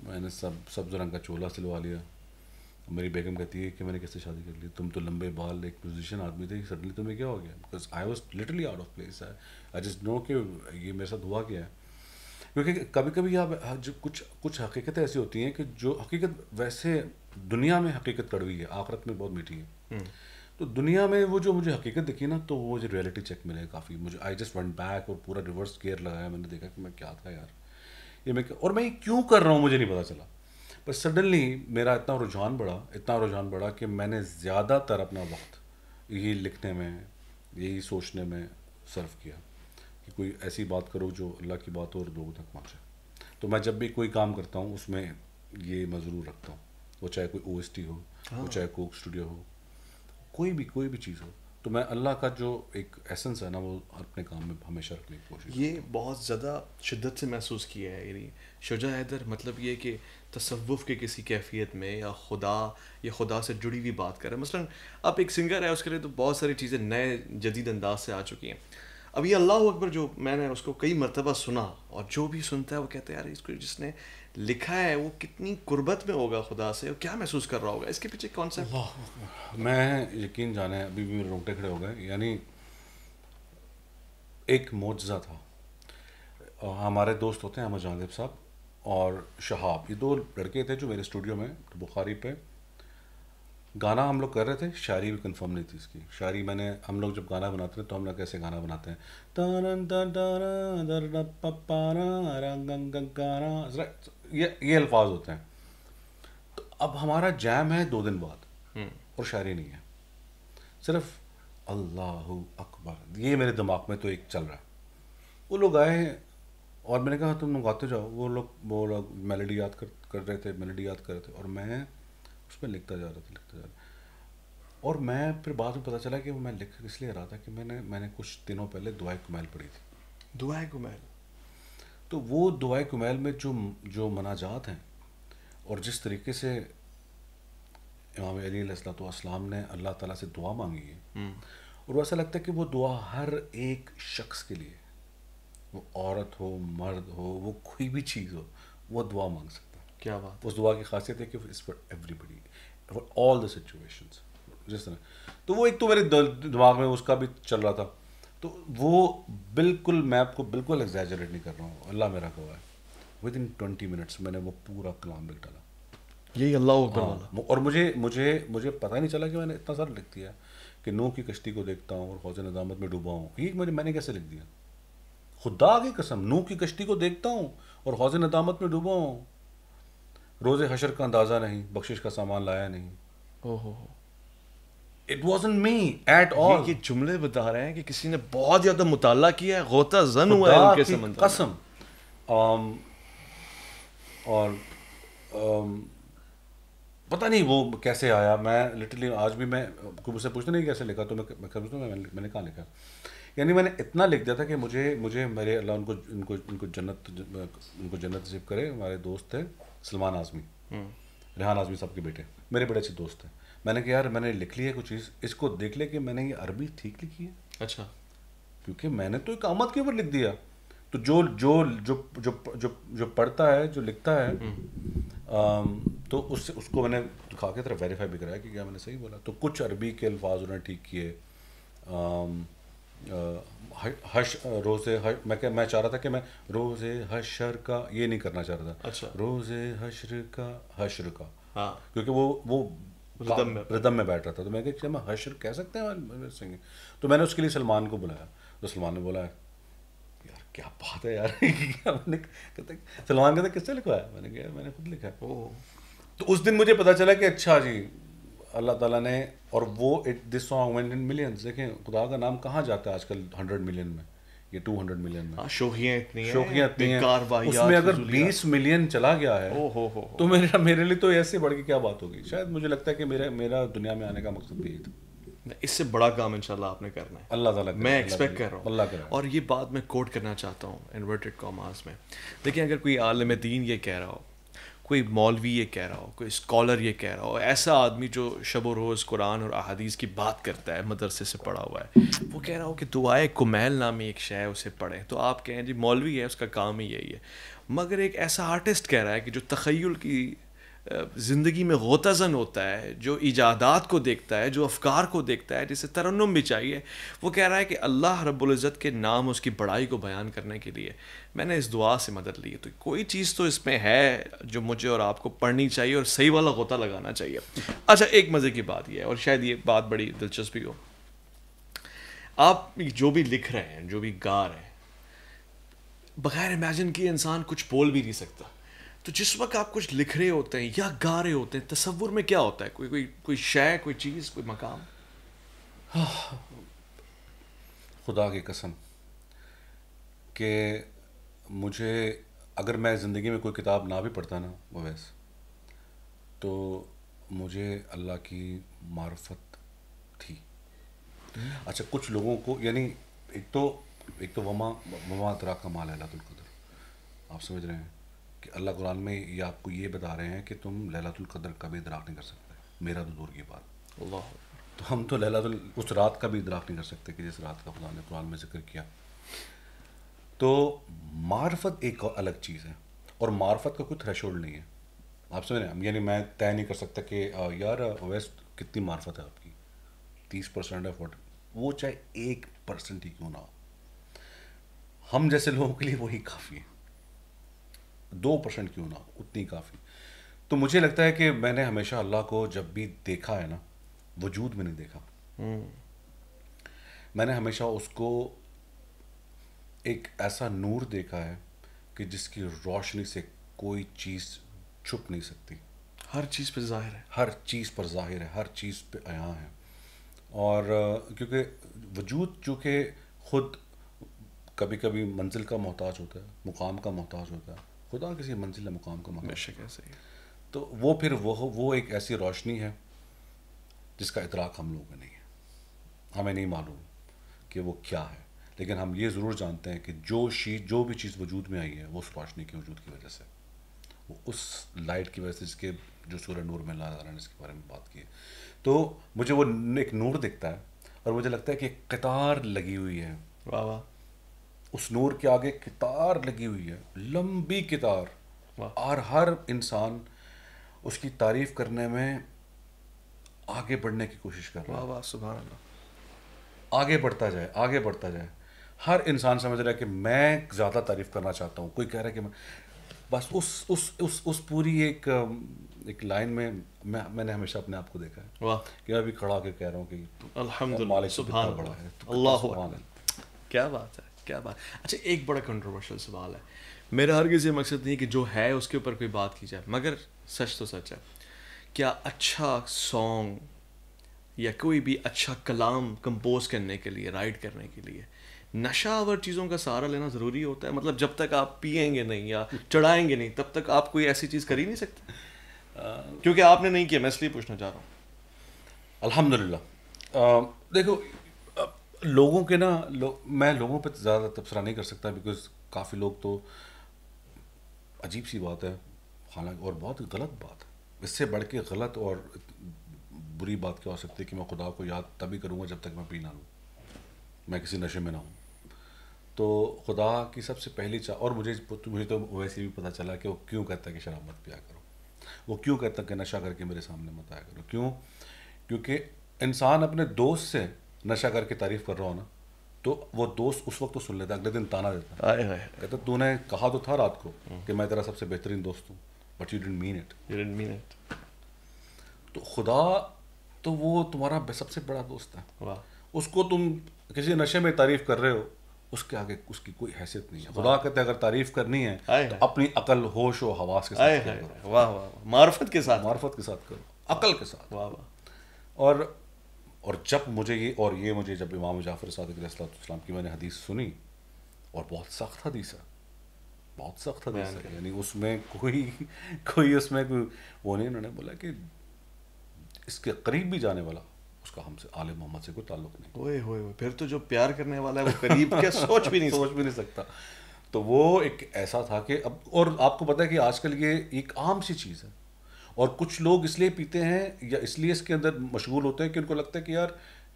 میں نے سبز رنگ کا چولا سلوا لیا. میری بیگم کہتی ہے کہ میں نے کیسے شادی کر لی، تم تو لمبے بال ایک میوزیشین آدمی تھے، سڈنلی تمہیں کیا ہو گیا؟ Because I was literally out of place. I just know کہ یہ میرے ساتھ ہوا کیا ہے. کیونکہ کبھی کبھی آپ جو کچھ حقیقتیں ایسی ہوتی ہیں کہ جو حقیقت ویسے دنیا میں حقیقت کڑوی ہے، آخرت میں بہت میٹھی ہے. تو دنیا میں وہ جو مجھے حقیقت دکھی نا تو وہ مجھے ریئلٹی چیک ملے کافی. مجھے آئی جسٹ ونٹ بیک اور پورا ریورس گیئر لگایا. میں نے دیکھا کہ میں کیا تھا یار، یہ میں یہ کیوں کر رہا ہوں مجھے نہیں پتا چلا. بس سڈنلی میرا اتنا رجحان بڑھا کہ میں نے زیادہ تر اپنا وقت یہی لکھنے میں، یہی سوچنے میں صرف کیا کہ کوئی ایسی بات کرو جو اللہ کی بات ہو اور لوگوں تک پہنچے. تو میں جب بھی کوئی کام کرتا ہوں اس میں یہ میں ضرور رکھتا ہوں، وہ چاہے کوئی OST ہو، وہ چاہے کوک اسٹوڈیو ہو، کوئی بھی چیز ہو، تو میں اللہ کا جو ایک ایسنس ہے نا وہ اپنے کام میں ہمیشہ رکھنے کی کوشش. یہ بہت زیادہ شدت سے محسوس کیا ہے. یعنی شجاع حیدر مطلب یہ کہ تصوف کے کسی کیفیت میں یا خدا سے جڑی ہوئی بات کر رہے ہیں. مثلاً آپ ایک سنگر ہے، اس کے لیے تو بہت ساری چیزیں نئے جدید انداز سے آ چکی ہیں. اب یہ اللہ اکبر جو میں نے اس کو کئی مرتبہ سنا، اور جو بھی سنتا ہے وہ کہتے ہیں یار اس کو جس نے لکھا ہے وہ کتنی قربت میں ہوگا خدا سے، اور کیا محسوس کر رہا ہوگا. اس کے پیچھے کانسیپٹ میں یقین جانے ابھی بھی میرے رونگٹے کھڑے ہو گئے. یعنی ایک معجزہ تھا. ہمارے دوست ہوتے ہیں احمد جہانگیر صاحب اور شہاب، یہ 2 لڑکے تھے جو میرے اسٹوڈیو میں بخاری پہ گانا ہم لوگ کر رہے تھے. شاعری بھی کنفرم نہیں تھی اس کی. شاعری ہم لوگ جب گانا بناتے ہیں تو ہم لوگ کیسے گانا بناتے ہیں، یہ الفاظ ہوتے ہیں. تو اب ہمارا جیم ہے 2 دن بعد اور شاعری نہیں ہے، صرف اللہ اکبر یہ میرے دماغ میں تو ایک چل رہا ہے. وہ لوگ آئے اور میں نے کہا تم لوگ گاتے جاؤ. وہ لوگ میلڈی یاد کر رہے تھے اور میں اس میں لکھتا جا رہا. اور میں پھر بعد میں پتا چلا کہ وہ میں لکھ اس لیے رہا تھا کہ میں نے کچھ دنوں پہلے دعائے کمیل پڑھی تھی. دعائے کمیل تو وہ دعائے کمیل میں جو مناجات ہیں اور جس طریقے سے امام علی علیہ الصلوۃ والسلام نے اللہ تعالیٰ سے دعا مانگی ہے، اور وہ ایسا لگتا ہے کہ وہ دعا ہر ایک شخص کے لیے، وہ عورت ہو مرد ہو وہ کوئی بھی چیز ہو، وہ دعا مانگ سکتا ہے. کیا بات. اس دعا کی خاصیت ہے کہ it's for everybody for all the situations. جس طرح تو وہ ایک تو میرے دماغ میں اس کا بھی چل رہا تھا. تو وہ بالکل میں آپ کو بالکل ایگزیجریٹ نہیں کر رہا ہوں، اللہ میرا گواہ ہے، ود ان 20 منٹس میں نے وہ پورا کلام لکھ ڈالا. یہی اللہ اکبر والا. اور مجھے پتہ ہی نہیں چلا کہ میں نے اتنا سارا لکھ دیا کہ نوح کی کشتی کو دیکھتا ہوں اور حوض ندامت میں ڈوبا ہوں. یہ میں نے کیسے لکھ دیا؟ خدا کی قسم، نوح کی کشتی کو دیکھتا ہوں اور حوض ندامت میں ڈوبا ہوں. روز حشر کا اندازہ نہیں، بخشش کا سامان لایا نہیں. It wasn't me at all. یہ جملے بتا رہے ہیں کہ کسی نے بہت زیادہ مطالعہ کیا ہے، غوطہ زن ہوا ہے ان کے سمندر. قسم. اور پتہ نہیں وہ کیسے آیا. میں لٹرلی آج بھی میں کوئی مجھ سے پوچھتے نہیں کیسے لکھا تو میں نے کہاں لکھا. یعنی میں نے اتنا لکھ دیا تھا کہ مجھے میرے اللہ ان کو جنت نصیب کرے. ہمارے دوست تھے سلمان اعظمی، ریحان اعظمی صاحب کے بیٹے، میرے بڑے اچھے دوست ہیں. میں نے کہا یار میں نے لکھ لی ہے کچھ چیز، اس کو دیکھ لے کہ میں نے یہ عربی ٹھیک لکھی ہے. اچھا. کیونکہ میں نے تو ایک آمد کے اوپر لکھ دیا. تو جو پڑھتا ہے جو لکھتا ہے تو اس کو میں نے دکھا کے طرف ویریفائی بھی کرایا کہ کیا میں نے صحیح بولا. تو کچھ عربی کے الفاظ انہوں نے ٹھیک کیے. میں چاہ رہا تھا کہ میں روز حشر کا یہ نہیں کرنا چاہ رہا تھا. اچھا. روز حشر کا ہاں، کیونکہ وہ ردم میں بیٹھ رہا تھا. تو میں کہا میں حشر کہہ سکتے ہیں. تو میں نے اس کے لیے سلمان کو بلایا. تو سلمان نے بولا یار کیا بات ہے یار. سلمان کہتا کس سے لکھوایا؟ میں نے کہا میں نے خود لکھا ہے. تو اس دن مجھے پتا چلا کہ اچھا جی اللہ تعالیٰ نے. اور وہ this song went in millions. دیکھیں خدا کا نام کہاں جاتا ہے آج کل 100 ملین میں یا 200 ملین میں. شوخیاں اتنی ہیں. اس میں اگر 20 ملین چلا گیا ہے تو میرے لیے تو ایسے بڑھ کے کیا بات ہوگی. شاید مجھے لگتا ہے کہ میرا دنیا میں آنے کا مقصد بھی یہی تھا. اس سے بڑا کام انشاءاللہ آپ نے کرنا ہے. اللہ تعالیٰ میں ایکسپیکٹ کر رہا ہوں. اللہ کرے. اور یہ بات میں کوٹ کرنا چاہتا ہوں انورٹڈ کاماز میں. دیکھیں اگر کوئی عالم دین یہ کہہ رہا ہو، کوئی مولوی یہ کہہ رہا ہو، کوئی اسکالر یہ کہہ رہا ہو، ایسا آدمی جو شب و روز قرآن اور احادیث کی بات کرتا ہے، مدرسے سے پڑھا ہوا ہے، وہ کہہ رہا ہو کہ دعائے کمیل نامی ایک شے اسے پڑھیں، تو آپ کہیں جی مولوی ہے اس کا کام ہی یہی ہے. مگر ایک ایسا آرٹسٹ کہہ رہا ہے کہ جو تخیل کی زندگی میں غوطہ زن ہوتا ہے، جو ایجادات کو دیکھتا ہے، جو افکار کو دیکھتا ہے، جسے ترنم بھی چاہیے، وہ کہہ رہا ہے کہ اللہ رب العزت کے نام اس کی بڑائی کو بیان کرنے کے لیے میں نے اس دعا سے مدد لی. تو کوئی چیز تو اس میں ہے جو مجھے اور آپ کو پڑھنی چاہیے اور صحیح والا غوطہ لگانا چاہیے. اچھا ایک مزے کی بات یہ ہے، اور شاید یہ بات بڑی دلچسپی ہو، آپ جو بھی لکھ رہے ہیں، جو بھی گا رہے ہیں، بغیر امیجن کیے انسان کچھ بول بھی نہیں سکتا. تو جس وقت آپ کچھ لکھ رہے ہوتے ہیں یا گا رہے ہوتے ہیں، تصور میں کیا ہوتا ہے؟ کوئی شے، کوئی چیز، کوئی مقام؟ خدا کی قسم کہ مجھے اگر میں زندگی میں کوئی کتاب نہ بھی پڑھتا نا وہ ویسے، تو مجھے اللہ کی معرفت تھی. اچھا کچھ لوگوں کو یعنی ایک تو وما ادراک ما لیلۃ القدر، آپ سمجھ رہے ہیں کہ اللہ قرآن میں یہ آپ کو یہ بتا رہے ہیں کہ تم لیلۃ القدر کا بھی ادراک نہیں کر سکتے. میرا تو دور کی بات، اللہ، تو ہم تو اس رات کا بھی ادراک نہیں کر سکتے کہ جس رات کا خدا نے قرآن میں ذکر کیا. تو معرفت ایک الگ چیز ہے، اور معرفت کا کوئی تھریشولڈ نہیں ہے. آپ سمجھ رہے ہیں؟ یعنی میں طے نہیں کر سکتا کہ یار اویس کتنی معرفت ہے آپ کی، 30% ہے 40، وہ چاہے 1% ہی کیوں نہ ہو، ہم جیسے لوگوں کے لیے وہی کافی ہے. 2% کیوں نہ ہو، اتنی کافی. تو مجھے لگتا ہے کہ میں نے ہمیشہ اللہ کو جب بھی دیکھا ہے نا، وجود میں نہیں دیکھا، میں نے ہمیشہ اس کو ایک ایسا نور دیکھا ہے کہ جس کی روشنی سے کوئی چیز چھپ نہیں سکتی. ہر چیز پہ ظاہر ہے، ہر چیز پر ظاہر ہے، ہر چیز پہ عیاں ہے. اور کیونکہ وجود جو کہ خود کبھی کبھی منزل کا محتاج ہوتا ہے، مقام کا محتاج ہوتا ہے، خدا کسی منزل مقام کا محتاج. بے شک ایسے ہی. تو وہ پھر وہ ایک ایسی روشنی ہے جس کا ادراک ہم لوگوں کو نہیں ہے، ہمیں نہیں معلوم کہ وہ کیا ہے. لیکن ہم یہ ضرور جانتے ہیں کہ جو بھی چیز وجود میں آئی ہے وہ اس روشنی کے وجود کی وجہ سے، وہ اس لائٹ کی وجہ سے، جس کے جو سورہ نور میں اللہ تعالیٰ نے اس کے بارے میں بات کی ہے. تو مجھے وہ ایک نور دکھتا ہے اور مجھے لگتا ہے کہ ایک قطار لگی ہوئی ہے. واہ واہ. اس نور کے آگے قطار لگی ہوئی ہے، لمبی قطار، اور ہر انسان اس کی تعریف کرنے میں آگے بڑھنے کی کوشش کر رہا ہے. واہ واہ سبحان اللہ. آگے بڑھتا جائے، آگے بڑھتا جائے. ہر انسان سمجھ رہا ہے کہ میں زیادہ تعریف کرنا چاہتا ہوں. کوئی کہہ رہا ہے کہ بس اس پوری ایک لائن میں میں نے ہمیشہ اپنے آپ کو دیکھا ہے. واہ. کہ میں ابھی کھڑا ہو کے کہہ رہا ہوں کہ الحمدللہ سبحان بڑا اللہ. ہے. اللہ کیا بات ہے، کیا بات. اچھا ایک بڑا کنٹروورشل سوال ہے. میرا ہرگز یہ مقصد نہیں کہ جو ہے اس کے اوپر کوئی بات کی جائے، مگر سچ تو سچ ہے. کیا اچھا سانگ یا کوئی بھی اچھا کلام کمپوز کرنے کے لیے، رائٹ کرنے کے لیے نشہ آور چیزوں کا سہارا لینا ضروری ہوتا ہے؟ مطلب جب تک آپ پیئیں گے نہیں یا چڑھائیں گے نہیں تب تک آپ کوئی ایسی چیز کر ہی نہیں سکتے؟ کیونکہ آپ نے نہیں کیا، میں اس لیے پوچھنا چاہ رہا ہوں. الحمدللہ. دیکھو لوگوں کے نا میں لوگوں پہ زیادہ تبصرہ نہیں کر سکتا، بیکاز کافی لوگ تو عجیب سی بات ہے حالانکہ، اور بہت غلط بات ہے. اس سے بڑھ کے غلط اور بری بات کیا ہو سکتی ہے کہ میں خدا کو یاد تبھی کروں گا جب تک میں پی نہ لوں، میں کسی نشے میں نہ ہوں. تو خدا کی سب سے پہلی اور مجھے تو ویسے بھی پتہ چلا کہ وہ کیوں کہتا ہے کہ شراب مت پیا کرو، وہ کیوں کہتا ہے کہ نشہ کر کے میرے سامنے مت آیا کرو. کیوں؟ کیونکہ انسان اپنے دوست سے نشہ کر کے تعریف کر رہا ہو نا، تو وہ دوست اس وقت تو سن لیتا ہے، اگلے دن تانا دیتا ہے، کہتا تو نے کہا تو تھا رات کو کہ میں تیرا سب سے بہترین دوست ہوں، but you didn't mean it. تو خدا تو وہ تمہارا سب سے بڑا دوست ہے. اس کو تم کسی نشے میں تعریف کر رہے ہو، اس کے آگے اس کی کوئی حیثیت نہیں ہے. خدا کہتے ہیں اگر تعریف کرنی ہے تو اپنی عقل، ہوش و حواس کے ساتھ کرو. واہ واہ. معرفت کے ساتھ کرو، عقل کے ساتھ. واہ واہ. اور جب مجھے جب امام جعفر صادق علیہ السلام کی میں نے حدیث سنی، اور بہت سخت حدیث ہے، یعنی اس میں کوئی اس میں کوئی وہ نہیں. انہوں نے بولا کہ اس کے قریب بھی جانے والا اس کا ہم سے آل محمد سے کوئی تعلق نہیں. اوئے ہوئے، پھر تو جو پیار کرنے والا ہے وہ قریب کیا سوچ بھی نہیں سکتا. تو وہ ایک ایسا تھا کہ اب، اور آپ کو پتہ ہے کہ آج کل یہ ایک عام سی چیز ہے، اور کچھ لوگ اس لیے پیتے ہیں یا اس لیے اس کے اندر مشغول ہوتے ہیں کہ ان کو لگتا ہے کہ یار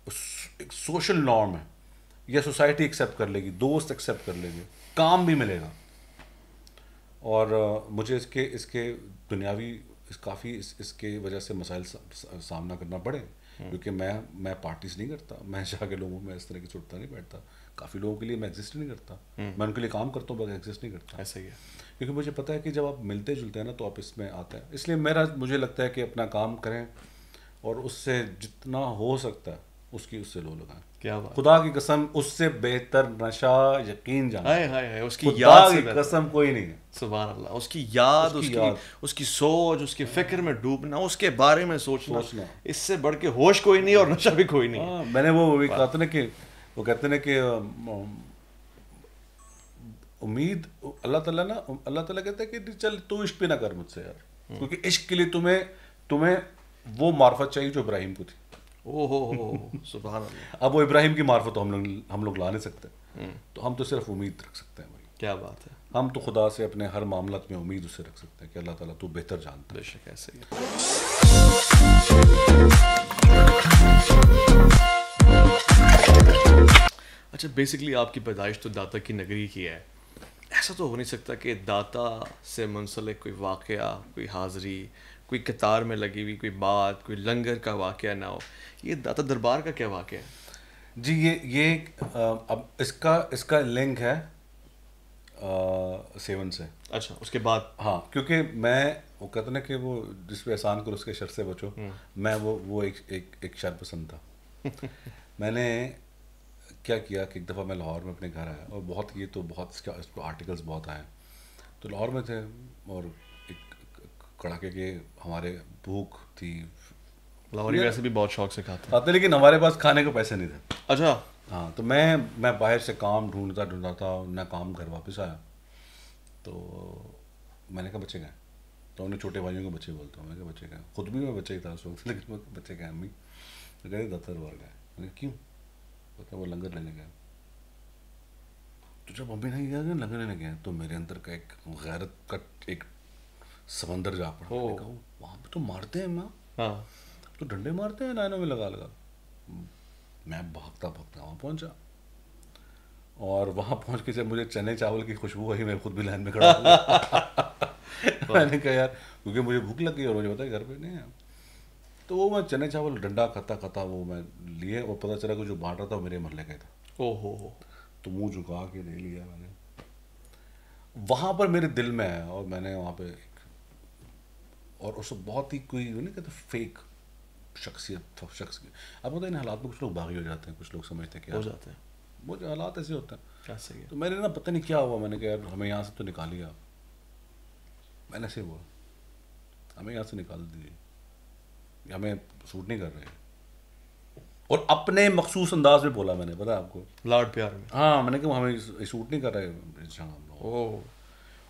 ایک سوشل نارم ہے، یا سوسائٹی ایکسیپٹ کر لے گی، دوست ایکسیپٹ کر لے گے، کام بھی ملے گا. اور مجھے اس کے دنیاوی کافی اس کے وجہ سے مسائل سامنا کرنا پڑے، کیونکہ میں پارٹیز نہیں کرتا، میں جا کے لوگوں میں اس طرح کی چھوٹتا نہیں بیٹھتا. کافی لوگوں کے لیے میں ایگزسٹ نہیں کرتا، میں ان کے لیے کام کرتا ہوں بس ایگزسٹ نہیں کرتا. ایسا ہی ہے، کیونکہ مجھے پتہ ہے کہ جب آپ ملتے جلتے ہیں نا تو آپ اس میں آتے ہیں. اس لیے مجھے لگتا ہے کہ اپنا کام کریں اور اس سے جتنا ہو سکتا ہے اس سے لو لگائیں. کیا بات. خدا کی قسم اس سے بہتر نشہ یقین جانا، اس کی یاد کی قسم کوئی نہیں ہے. سبحان اللہ. اس کی یاد، اس کی سوچ، اس کی فکر میں ڈوبنا، اس کے بارے میں سوچنا، اس سے بڑھ کے ہوش کوئی نہیں اور نشہ بھی کوئی نہیں. میں نے وہ کہتے ہیں کہ وہ کہتے ہیں کہ امید اللہ تعالیٰ کہتا ہے کہ چل تو عشق پہ نہ کر مجھ سے یار، کیونکہ عشق کے لیے تمہیں وہ معرفت چاہیے جو ابراہیم کو تھی. سبحان اللہ. اب وہ ابراہیم کی معرفت ہم لوگ لا نہیں سکتے، تو ہم تو صرف امید رکھ سکتے ہیں. کیا بات ہے. ہم تو خدا سے اپنے ہر معاملات میں امید اس سے رکھ سکتے ہیں کہ اللہ تعالیٰ تو بہتر جانتا ہے. بے شک ایسے ہی. اچھا بیسکلی آپ کی پیدائش تو داتا کی نگری کی ہے. ایسا تو ہو نہیں سکتا کہ داتا سے منسلک کوئی واقعہ، کوئی حاضری، کوئی قطار میں لگی ہوئی کوئی بات، کوئی لنگر کا واقعہ نہ ہو. یہ داتا دربار کا کیا واقعہ ہے؟ جی یہ اب اس کا لنک ہے 7 سے. اچھا اس کے بعد. ہاں کیونکہ میں وہ کہتے ہیں کہ وہ جس پہ احسان کرو اس کے شر سے بچو. میں وہ ایک شر پسند تھا. میں نے کیا کیا کہ ایک دفعہ میں لاہور میں اپنے گھر آیا، اور بہت اس کو آرٹیکلس بہت آئے. تو لاہور میں تھے اور ایک کڑاکے کے ہمارے بھوک تھی. لاہوری ویسے بھی بہت شوق سے کھاتے لیکن ہمارے پاس کھانے کو پیسے نہیں تھے. اچھا. ہاں تو میں باہر سے کام ڈھونڈتا تھا، نہ کام گھر واپس آیا. تو میں نے کہا بچے گئے، تو انہیں چھوٹے بھائیوں کے بچے بولتا ہوں. میں کہا بچے گئے، خود بھی میں بچے ہی تھا اس وقت، لیکن بچے گئے امی. تو کہتے دفتر بار گئے. میں نے کہا کیوں؟ وہ لنگر لینے گئے. تو جب ابھی نہیں گیا لگنے لگے تو میرے اندر کا ایک غیرت کا ایک سمندر جا پڑا. میں نے کہا وہاں پہ تو مارتے ہیں ماں, تو ڈنڈے مارتے ہیں لائنوں میں لگا لگا. میں بھاگتا بھاگتا وہاں پہنچا, اور وہاں پہنچ کے جب مجھے چنے چاول کی خوشبو آئی, میں خود بھی لائن میں کھڑا ہو گیا. میں نے کہا یار, کیونکہ مجھے بھوک لگ گئی اور مجھے پتا ہے گھر پہ نہیں ہے. تو وہ میں چنے چاول ڈنڈا کھاتا کھاتا وہ میں لیے, اور پتہ چلا کہ جو بانٹ رہا تھا وہ میرے محلے کا تھا. تو منہ جھکا کے لے لیا میں نے. وہاں پر میرے دل میں آیا, اور میں نے وہاں پہ اور اس بہت ہی کوئی نہیں کہتے فیک شخصیت شخص کی. آپ پتہ ہے ان حالات میں کچھ لوگ باغی ہو جاتے ہیں, کچھ لوگ سمجھتے ہیں کہ ہو جاتے ہیں, وہ جو حالات ایسے ہوتے ہیں. تو میں نے نا پتہ نہیں کیا ہوا, میں نے کہا یار ہمیں یہاں سے تو نکالیے آپ. میں نے ایسے ہوا, ہمیں یہاں سے نکال دیجیے, ہمیں سوٹ نہیں کر رہے. اور اپنے مخصوص انداز میں بولا میں نے, پتا آپ کو, لاڈ پیار میں. ہاں میں نے کہا ہمیں سوٹ نہیں کر رہے.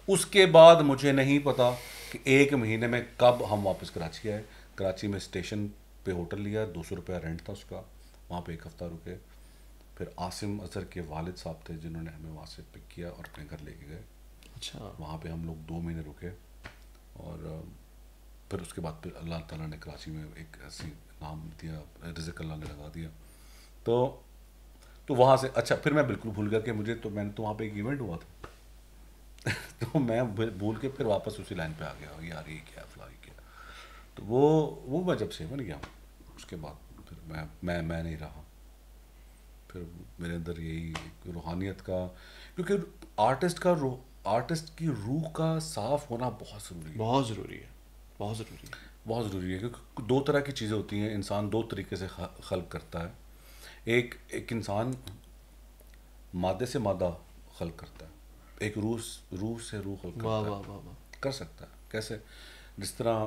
اس کے بعد مجھے نہیں پتا کہ 1 مہینے میں کب ہم واپس کراچی آئے. کراچی میں اسٹیشن پہ ہوٹل لیا, 200 روپیہ رینٹ تھا اس کا, وہاں پہ 1 ہفتہ رکے. پھر عاصم اظہر کے والد صاحب تھے جنہوں نے ہمیں وہاں سے پک کیا اور اپنے گھر لے کے گئے. اچھا. وہاں پہ ہم لوگ 2 مہینے رکے, اور پھر اس کے بعد پھر اللہ تعالیٰ نے کراچی میں ایک ایسی نام دیا, رزق اللہ نے لگا دیا. تو وہاں سے اچھا پھر میں بالکل بھول گیا کہ مجھے تو میں نے تو وہاں پہ ایک ایونٹ ہوا تھا. تو میں بھول کے پھر واپس اسی لائن پہ آ گیا, یار یہ کیا فلائی کیا. تو وہ میں جب سے بن گیا اس کے بعد پھر میں نہیں رہا. پھر میرے اندر یہی روحانیت کا, کیونکہ آرٹسٹ کی روح کا صاف ہونا بہت ضروری ہے. بہت ضروری ہے, بہت ضروری ہے, بہت ضروری ہے. کیونکہ 2 طرح کی چیزیں ہوتی ہیں, انسان 2 طریقے سے خلق کرتا ہے. ایک انسان مادے سے مادہ خلق کرتا ہے, ایک روح سے روح خلق کر سکتا ہے. کیسے؟ جس طرح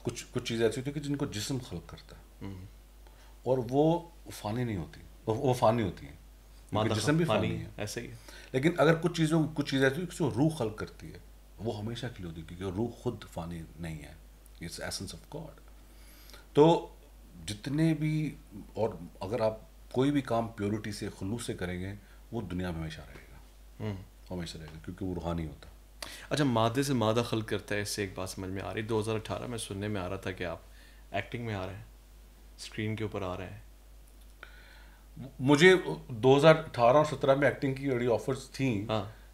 کچھ چیزیں ایسی ہوتی ہیں کہ جن کو جسم خلق کرتا ہے, اور وہ فانی نہیں ہوتی, وہ فانی ہوتی ہیں, جسم بھی فانی ہے ایسے ہی. لیکن اگر کچھ چیزیں ایسی ہوتی ہیں جو روح خلق کرتی ہے, وہ ہمیشہ کے لیے ہوتی ہے, کیونکہ روح خود فانی نہیں ہے, اٹس ایسنس آف گاڈ. تو جتنے بھی, اور اگر آپ کوئی بھی کام پیورٹی سے خلوص سے کریں گے, وہ دنیا میں ہمیشہ رہے گا, ہمیشہ رہے گا, کیونکہ وہ روحانی ہوتا ہے. اچھا, مادے سے مادہ خلق کرتا ہے, اس سے ایک بات سمجھ میں آ رہی. 2018 میں سننے میں آ رہا تھا کہ آپ ایکٹنگ میں آ رہے ہیں, اسکرین کے اوپر آ رہے ہیں. مجھے 2018 اور 17 میں ایکٹنگ کی بڑی آفرز تھیں,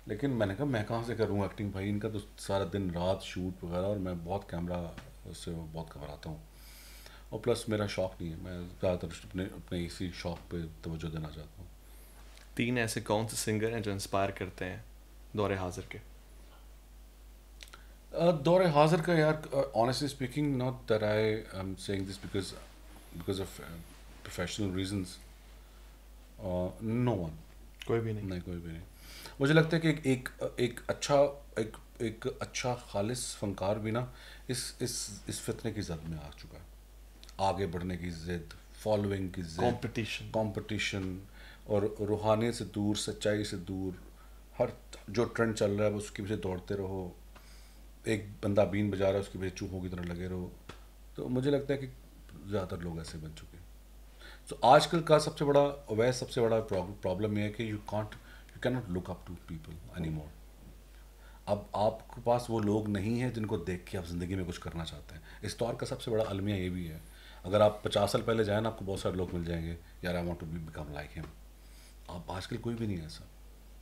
لیکن میں نے کہا میں کہاں سے کروں ایکٹنگ, بھائی ان کا تو سارا دن رات شوٹ وغیرہ, اور میں بہت کیمرہ سے بہت گھبراتا ہوں, اور پلس میرا شوق نہیں ہے. میں زیادہ تر اپنے اسی شوق پہ توجہ دینا چاہتا ہوں. 3 ایسے کون سے سنگر ہیں جو انسپائر کرتے ہیں دور حاضر کے؟ دور حاضر کا یار, honestly speaking, not that I am seeing this because of professional reasons, no one, کوئی بھی نہیں. کوئی بھی نہیں. مجھے لگتا ہے کہ ایک اچھا خالص فنکار بھی نا اس فتنے کی زد میں آ چکا ہے. آگے بڑھنے کی ضد, فالوئنگ کی ضد, کمپٹیشن, اور روحانیت سے دور, سچائی سے دور, ہر جو ٹرینڈ چل رہا ہے اس کے پیچھے دوڑتے رہو. ایک بندہ بین بجا رہا ہے, اس کے پیچھے چوہوں کی طرح لگے رہو. تو مجھے لگتا ہے کہ زیادہ تر لوگ ایسے بن چکے ہیں. تو آج کل کا سب سے بڑا پرابلم یہ ہے کہ یو کی not look up to people anymore. اب آپ کے پاس وہ لوگ نہیں ہیں جن کو دیکھ کے آپ زندگی میں کچھ کرنا چاہتے ہیں. اس دور کا سب سے بڑا المیہ یہ بھی ہے. اگر آپ 50 سال پہلے جائیں نا, آپ کو بہت سارے لوگ مل جائیں گے, یار I want to become like him. آپ آج کل کوئی بھی نہیں ہے ایسا.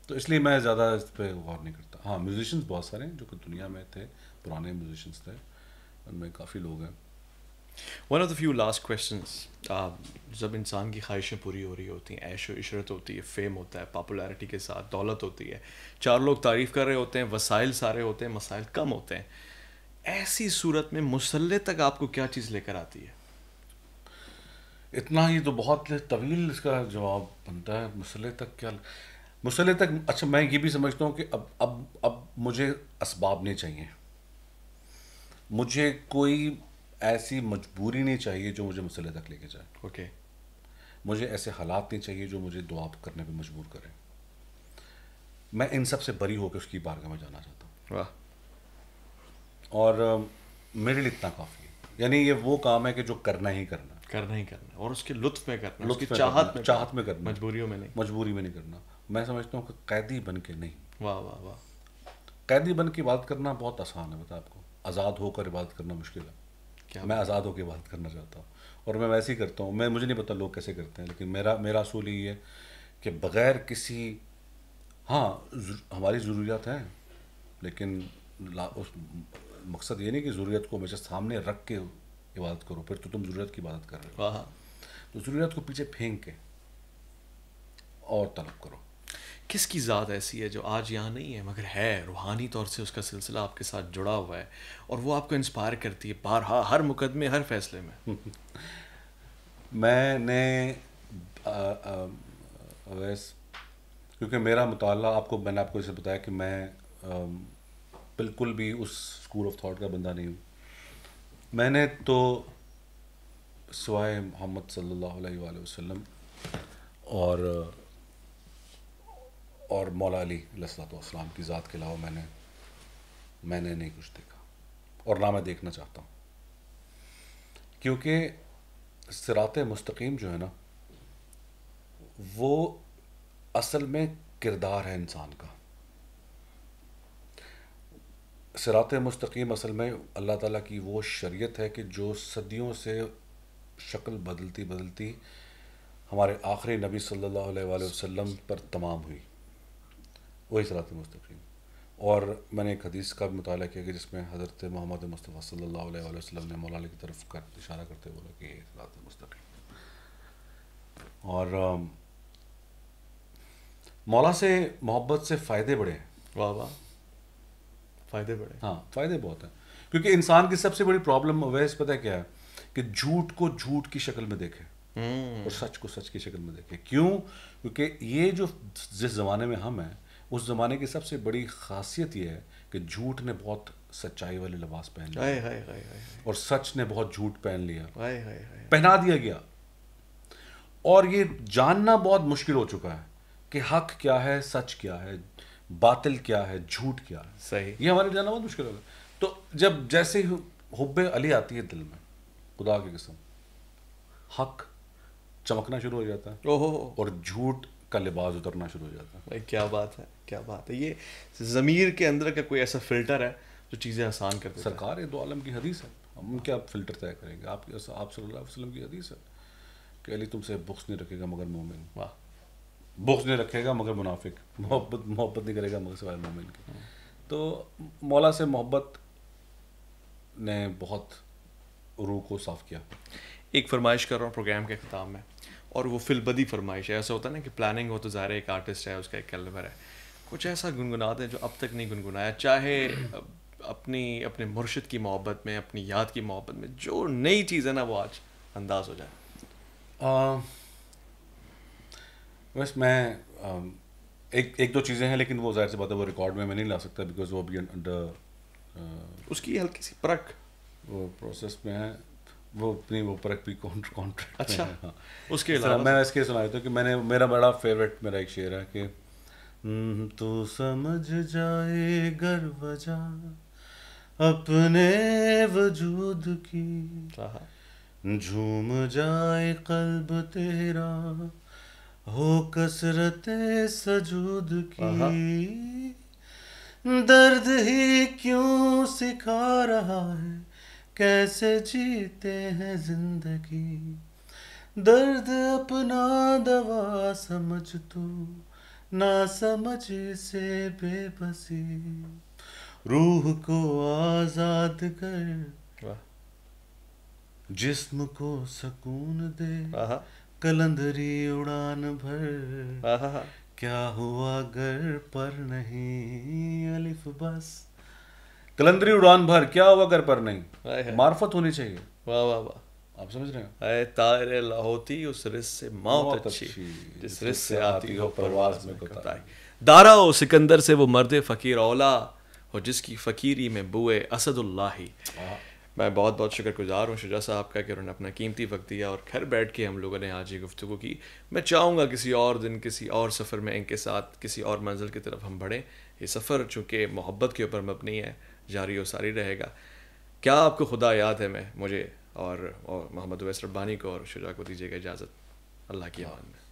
تو اس لیے میں زیادہ اس پہ غور نہیں کرتا. ہاں, میوزیشنز بہت سارے ہیں جو کہ دنیا میں تھے, پرانے میوزیشنز تھے, ان میں کافی لوگ ہیں. One of the few last questions, جب انسان کی خواہشیں پوری ہو رہی ہوتی ہیں, عیش و عشرت ہوتی ہے, فیم ہوتا ہے, پاپولیرٹی کے ساتھ دولت ہوتی ہے, 4 لوگ تعریف کر رہے ہوتے ہیں, وسائل سارے ہوتے ہیں, مسائل کم ہوتے ہیں, ایسی صورت میں مسلح تک آپ کو کیا چیز لے کر آتی ہے؟ اتنا ہی تو بہت طویل اس کا جواب بنتا ہے. مسلح تک اچھا, میں یہ بھی سمجھتا ہوں کہ اب مجھے اسباب نہیں چاہیے. مجھے کوئی ایسی مجبوری نہیں چاہیے جو مجھے مسلح تک لے کے جائے. اوکے. مجھے ایسے حالات نہیں چاہیے جو مجھے دعا کرنے پہ مجبور کریں. میں ان سب سے بری ہو کے اس کی بارگاہ میں جانا چاہتا ہوں. واہ. اور میرے لیے اتنا کافی ہے. یعنی یہ وہ کام ہے کہ جو کرنا ہی کرنا. کرنا ہی کرنا اور اس کے لطف میں کرنا, اس کی چاہت میں کرنا, مجبوریوں میں نہیں, مجبوری میں نہیں کرنا. میں سمجھتا ہوں کہ قیدی بن کے نہیں. واہ واہ واہ. قیدی بن کے عبادت کرنا بہت آسان ہے, بتا آپ کو. آزاد ہو کر عبادت کرنا مشکل ہے. میں آزاد ہو کے عبادت کرنا چاہتا ہوں اور میں ویسے ہی کرتا ہوں. مجھے نہیں پتا لوگ کیسے کرتے ہیں, لیکن میرا اصول یہ ہے کہ بغیر کسی, ہاں ہماری ضروریات ہیں, لیکن مقصد یہ نہیں کہ ضرورت کو ہمیشہ سامنے رکھ کے عبادت کرو, پھر تو تم ضرورت کی عبادت کر رہے ہو. تو ضرورت کو پیچھے پھینک کے اور طلب کرو. کس کی ذات ایسی ہے جو آج یہاں نہیں ہے مگر ہے, روحانی طور سے اس کا سلسلہ آپ کے ساتھ جڑا ہوا ہے اور وہ آپ کو انسپائر کرتی ہے بارہا, ہر مقدمے, ہر فیصلے میں؟ میں نے کیونکہ میرا مطالعہ میں نے آپ کو اسے بتایا کہ میں بالکل بھی اس اسکول آف تھاٹ کا بندہ نہیں ہوں. میں نے تو سوائے محمد صلی اللہ علیہ وآلہ وسلم اور مولا علی علیہ الصلوۃ والسلام کی ذات کے علاوہ میں نے نہیں کچھ دیکھا, اور نہ میں دیکھنا چاہتا ہوں. کیونکہ صراط مستقیم جو ہے نا, وہ اصل میں کردار ہے انسان کا. صراط مستقیم اصل میں اللہ تعالیٰ کی وہ شریعت ہے کہ جو صدیوں سے شکل بدلتی ہمارے آخری نبی صلی اللہ علیہ وآلہ وسلم پر تمام ہوئی, وہی صراط مستقیم. اور میں نے ایک حدیث کا بھی مطالعہ کیا کہ جس میں حضرت محمد مصطفیٰ صلی اللہ علیہ وآلہ وسلم نے مولا علی کی طرف اشارہ کرتے بولا کہ یہ صراط مستقیم. اور مولا سے محبت سے فائدے بڑے ہیں. واہ واہ, فائدے بڑے. ہاں فائدے بہت ہیں, کیونکہ انسان کی سب سے بڑی پرابلم ویسے پتہ کیا ہے کہ جھوٹ کو جھوٹ کی شکل میں دیکھے اور سچ کو سچ کی شکل میں دیکھے. کیوں؟ کیونکہ یہ جو جس زمانے میں ہم ہیں, اس زمانے کی سب سے بڑی خاصیت یہ ہے کہ جھوٹ نے بہت سچائی والے لباس پہن لیا اور سچ نے بہت جھوٹ پہن لیا, پہنا دیا گیا. اور یہ جاننا بہت مشکل ہو چکا ہے کہ حق کیا ہے, سچ کیا ہے, باطل کیا ہے, جھوٹ کیا ہے. صحیح, یہ ہمارے جاننا بہت مشکل ہوگا. تو جب جیسے حب علی آتی ہے دل میں, خدا کی قسم حق چمکنا شروع ہو جاتا ہے اور جھوٹ کا لباس اترنا شروع ہو جاتا ہے. بھائی کیا بات ہے, کیا بات ہے. یہ ضمیر کے اندر کا کوئی ایسا فلٹر ہے جو چیزیں آسان کر دیتا ہے. سرکار دو عالم کی حدیث ہے, ہم کیا فلٹر طے کریں گے. آپ صلی اللہ علیہ وسلم کی حدیث ہے کہ علی تم سے بغض نہیں رکھے گا مگر مومن. واہ, بغض نہیں رکھے گا مگر منافق, محبت نہیں کرے گا مگر سوائے مومن کے. تو مولا سے محبت نے بہت روح کو صاف کیا. ایک فرمائش کر رہا ہوں پروگرام کے اختتام میں, اور وہ فی البدی فرمائش ہے. ایسا ہوتا ہے نا کہ پلاننگ ہو تو ظاہر ایک آرٹسٹ ہے, اس کا ایک کیلیبر ہے. کچھ ایسا گنگنا دیں جو اب تک نہیں گنگنایا, چاہے اپنے مرشد کی محبت میں, اپنی یاد کی محبت میں, جو نئی چیز ہے نا وہ آج انداز ہو جائے. بس میں ایک دو چیزیں ہیں, لیکن وہ ظاہر سی بات ہے وہ ریکارڈ میں نہیں لا سکتا, بیکاز وہ بھی انڈر اس کی ہلکی سی پرکھ وہ پروسیس میں ہے. وہ اپنی وہ پرکھ بھی کانٹریکٹ. اچھا, ہاں. اس کے علاوہ میں اس کے سنا دیتا ہوں کہ میرا بڑا فیوریٹ میرا ایک شعر ہے کہ تو سمجھ جائے گر وجہ اپنے وجود کی, جھوم جائے قلب تیرا ہو کثرت سجود کی, درد ہی کیوں سکھا رہا ہے کیسے جیتے ہیں زندگی, درد اپنا دوا سمجھ تو نہ سمجھ سے بے بسی, روح کو آزاد کر جسم کو سکون دے, کلندری اڑان بھر کیا ہوا گر پر نہیں الف بس. کلندری اڑان بھر کیا ہوا گر پر نہیں, معرفت ہونی چاہیے. واہ واہ واہ, آپ سمجھ رہے ہیں. اے طائر لاہوتی اس رس سے موت اچھی, جس رس سے آتی ہو پرواز میں کوتاہی. دارا ہو سکندر سے وہ مرد فقیر اولا ہو جس کی فقیری میں بوئے اسد اللہ. میں بہت بہت شکر گزار ہوں شجاع صاحب کا کہ انہوں نے اپنا قیمتی وقت دیا اور گھر بیٹھ کے ہم لوگوں نے آج یہ گفتگو کی. میں چاہوں گا کسی اور دن کسی اور سفر میں ان کے ساتھ کسی اور منزل کی طرف ہم بڑھیں. یہ سفر چونکہ محبت کے اوپر مبنی ہے, جاری و ساری رہے گا. کیا آپ کو خدا یاد ہے, مجھے اور محمد اویس ربانی کو اور شجاع کو دیجیے گا اجازت. اللہ کی امان میں.